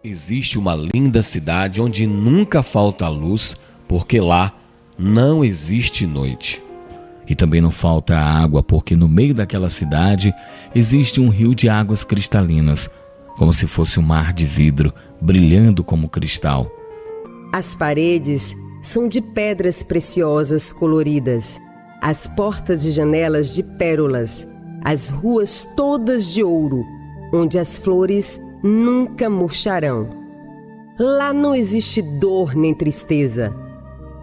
Existe uma linda cidade onde nunca falta luz, porque lá não existe noite. E também não falta água, porque no meio daquela cidade existe um rio de águas cristalinas, como se fosse um mar de vidro, brilhando como cristal. As paredes são de pedras preciosas coloridas, as portas e janelas de pérolas, as ruas todas de ouro, onde as flores nunca murcharão. Lá não existe dor nem tristeza,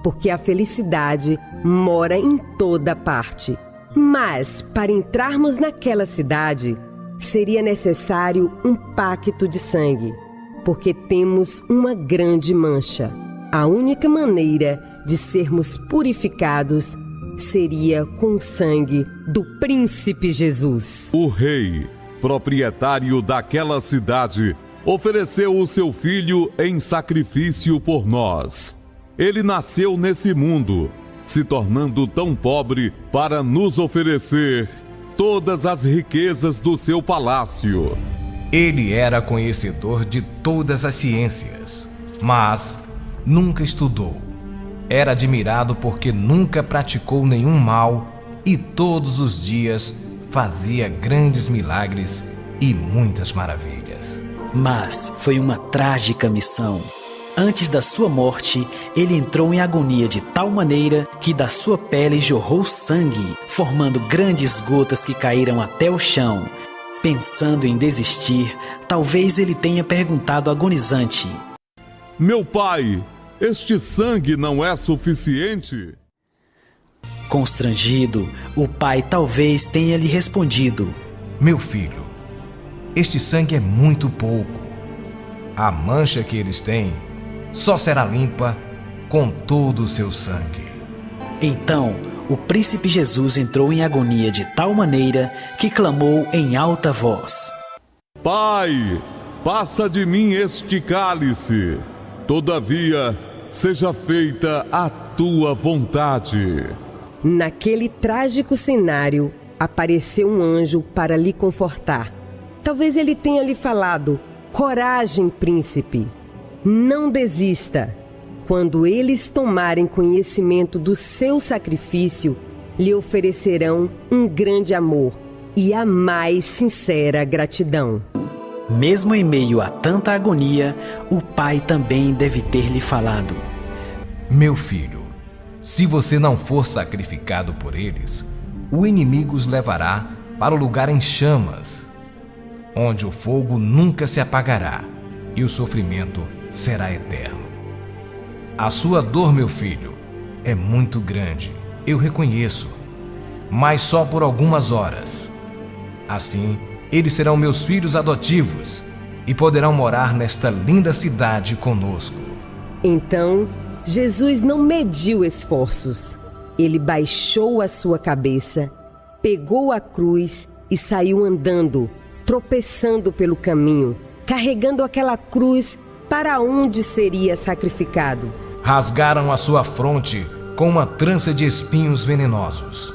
porque a felicidade mora em toda parte. Mas, para entrarmos naquela cidade, seria necessário um pacto de sangue, porque temos uma grande mancha. A única maneira de sermos purificados seria com o sangue do Príncipe Jesus. O rei, proprietário daquela cidade, ofereceu o seu filho em sacrifício por nós. Ele nasceu nesse mundo, se tornando tão pobre para nos oferecer todas as riquezas do seu palácio. Ele era conhecedor de todas as ciências, mas nunca estudou. Era admirado porque nunca praticou nenhum mal e todos os dias fazia grandes milagres e muitas maravilhas. Mas foi uma trágica missão. Antes da sua morte, ele entrou em agonia de tal maneira que da sua pele jorrou sangue, formando grandes gotas que caíram até o chão. Pensando em desistir, talvez ele tenha perguntado agonizante: Meu pai, este sangue não é suficiente? Constrangido, o pai talvez tenha lhe respondido: Meu filho, este sangue é muito pouco. A mancha que eles têm só será limpa com todo o seu sangue. Então, o príncipe Jesus entrou em agonia de tal maneira que clamou em alta voz: Pai, passa de mim este cálice. Todavia, seja feita a tua vontade. Naquele trágico cenário, apareceu um anjo para lhe confortar. Talvez ele tenha lhe falado: coragem, príncipe, não desista. Quando eles tomarem conhecimento do seu sacrifício, lhe oferecerão um grande amor e a mais sincera gratidão. Mesmo em meio a tanta agonia, o pai também deve ter lhe falado: Meu filho, se você não for sacrificado por eles, o inimigo os levará para o lugar em chamas, onde o fogo nunca se apagará e o sofrimento será eterno. A sua dor, meu filho, é muito grande, eu reconheço, mas só por algumas horas. Assim, eles serão meus filhos adotivos e poderão morar nesta linda cidade conosco. Então, Jesus não mediu esforços. Ele baixou a sua cabeça, pegou a cruz e saiu andando, tropeçando pelo caminho, carregando aquela cruz para onde seria sacrificado. Rasgaram a sua fronte com uma trança de espinhos venenosos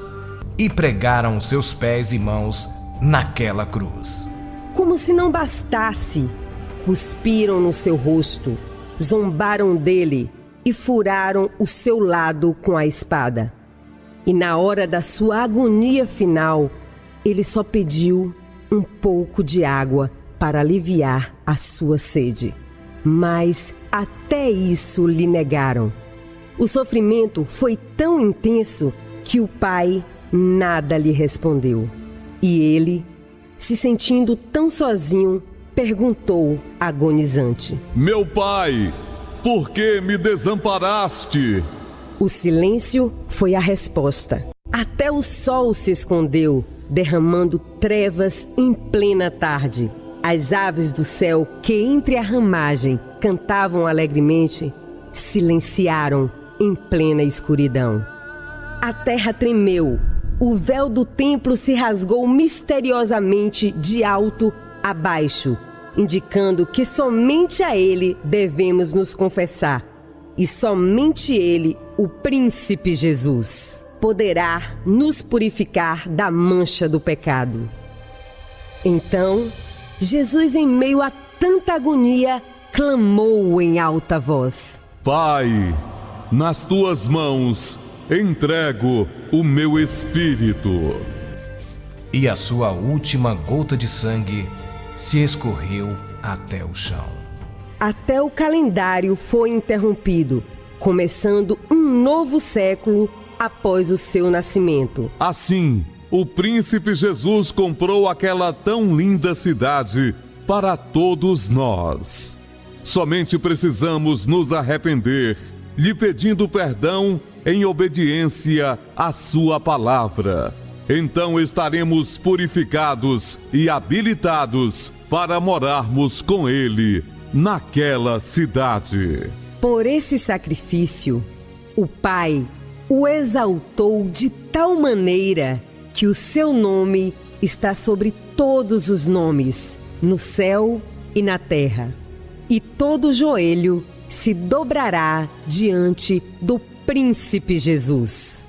e pregaram seus pés e mãos naquela cruz. Como se não bastasse, cuspiram no seu rosto, zombaram dele e furaram o seu lado com a espada. E na hora da sua agonia final, ele só pediu um pouco de água para aliviar a sua sede. Mas até isso lhe negaram. O sofrimento foi tão intenso que o pai nada lhe respondeu. E ele, se sentindo tão sozinho, perguntou agonizante: Meu pai, por que me desamparaste? O silêncio foi a resposta. Até o sol se escondeu, derramando trevas em plena tarde. As aves do céu, que entre a ramagem cantavam alegremente, silenciaram em plena escuridão. A terra tremeu, o véu do templo se rasgou misteriosamente de alto a baixo, indicando que somente a ele devemos nos confessar. E somente ele, o Príncipe Jesus, poderá nos purificar da mancha do pecado. Então, Jesus, em meio a tanta agonia, clamou em alta voz: Pai, nas tuas mãos entrego o meu espírito. E a sua última gota de sangue se escorreu até o chão. Até o calendário foi interrompido, começando um novo século após o seu nascimento. Assim, o príncipe Jesus comprou aquela tão linda cidade para todos nós. Somente precisamos nos arrepender, lhe pedindo perdão em obediência à sua palavra. Então estaremos purificados e habilitados para morarmos com ele naquela cidade. Por esse sacrifício, o Pai o exaltou de tal maneira que o seu nome está sobre todos os nomes, no céu e na terra. E todo joelho se dobrará diante do Príncipe Jesus.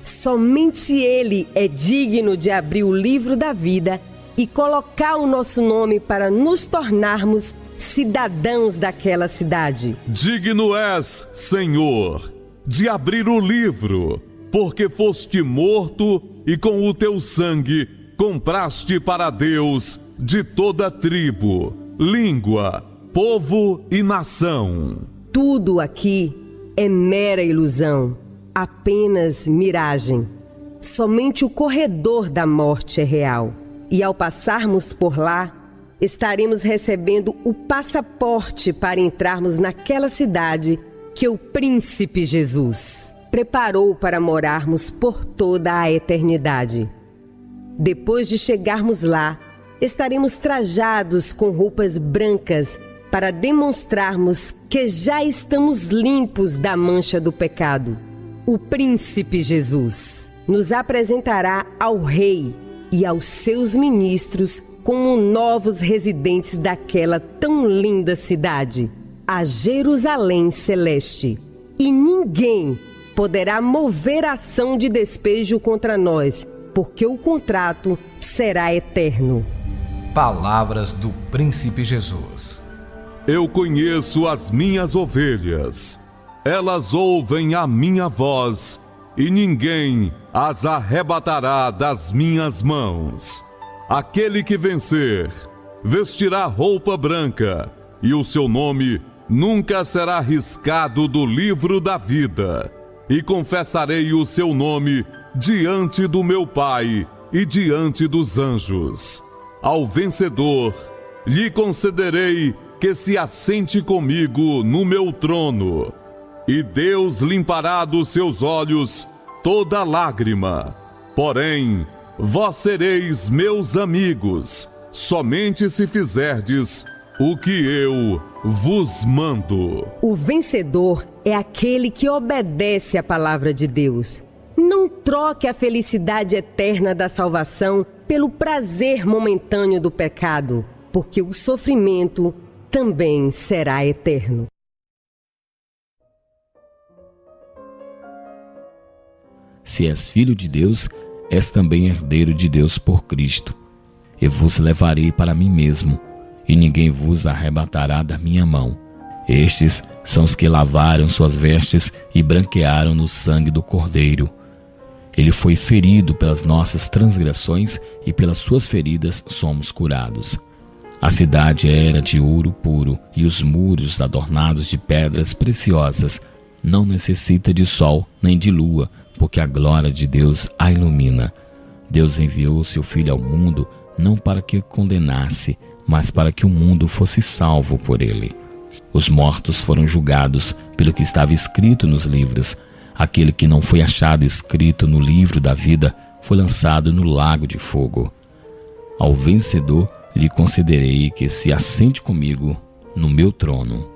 Somente Ele é digno de abrir o livro da vida e colocar o nosso nome para nos tornarmos cidadãos daquela cidade. Digno és, Senhor, de abrir o livro, porque foste morto e com o teu sangue compraste para Deus de toda tribo, língua, povo e nação. Tudo aqui é mera ilusão, apenas miragem. Somente o corredor da morte é real. E ao passarmos por lá, estaremos recebendo o passaporte para entrarmos naquela cidade que o Príncipe Jesus preparou para morarmos por toda a eternidade. Depois de chegarmos lá, estaremos trajados com roupas brancas para demonstrarmos que já estamos limpos da mancha do pecado. O Príncipe Jesus nos apresentará ao Rei e aos seus ministros como novos residentes daquela tão linda cidade, a Jerusalém Celeste. E ninguém poderá mover ação de despejo contra nós, porque o contrato será eterno. Palavras do Príncipe Jesus. Eu conheço as minhas ovelhas. Elas ouvem a minha voz, e ninguém as arrebatará das minhas mãos. Aquele que vencer, vestirá roupa branca, e o seu nome nunca será riscado do livro da vida. E confessarei o seu nome diante do meu Pai e diante dos anjos. Ao vencedor, lhe concederei que se assente comigo no meu trono. E Deus limpará dos seus olhos toda lágrima. Porém, vós sereis meus amigos, somente se fizerdes o que eu vos mando. O vencedor é aquele que obedece à palavra de Deus. Não troque a felicidade eterna da salvação pelo prazer momentâneo do pecado, porque o sofrimento também será eterno. Se és filho de Deus, és também herdeiro de Deus por Cristo. Eu vos levarei para mim mesmo, e ninguém vos arrebatará da minha mão. Estes são os que lavaram suas vestes e branquearam no sangue do Cordeiro. Ele foi ferido pelas nossas transgressões, e pelas suas feridas somos curados. A cidade era de ouro puro, e os muros adornados de pedras preciosas. Não necessita de sol nem de lua, porque a glória de Deus a ilumina. Deus enviou seu Filho ao mundo, não para que o condenasse, mas para que o mundo fosse salvo por ele. Os mortos foram julgados pelo que estava escrito nos livros. Aquele que não foi achado escrito no livro da vida foi lançado no lago de fogo. Ao vencedor lhe concederei que se assente comigo no meu trono.